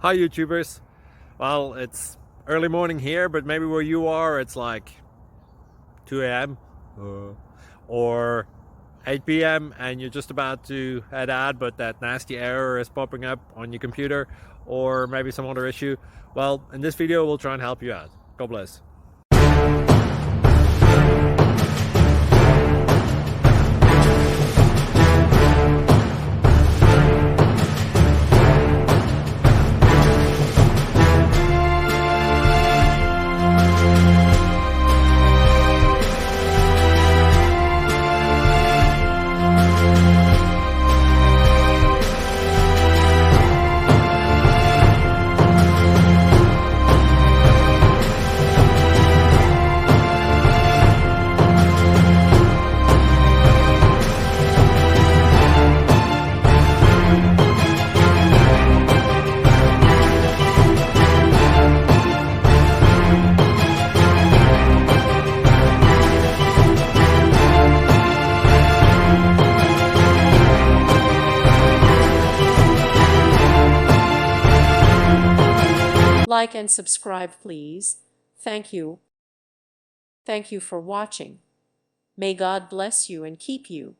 Hi YouTubers. Well, it's early morning here, but maybe where you are it's like 2 a.m. or 8 p.m. and you're just about to head out, but that nasty error is popping up on your computer, or maybe some other issue. Well, in this video we'll try and help you out. God bless. Like and subscribe, please. Thank you. Thank you for watching. May God bless you and keep you.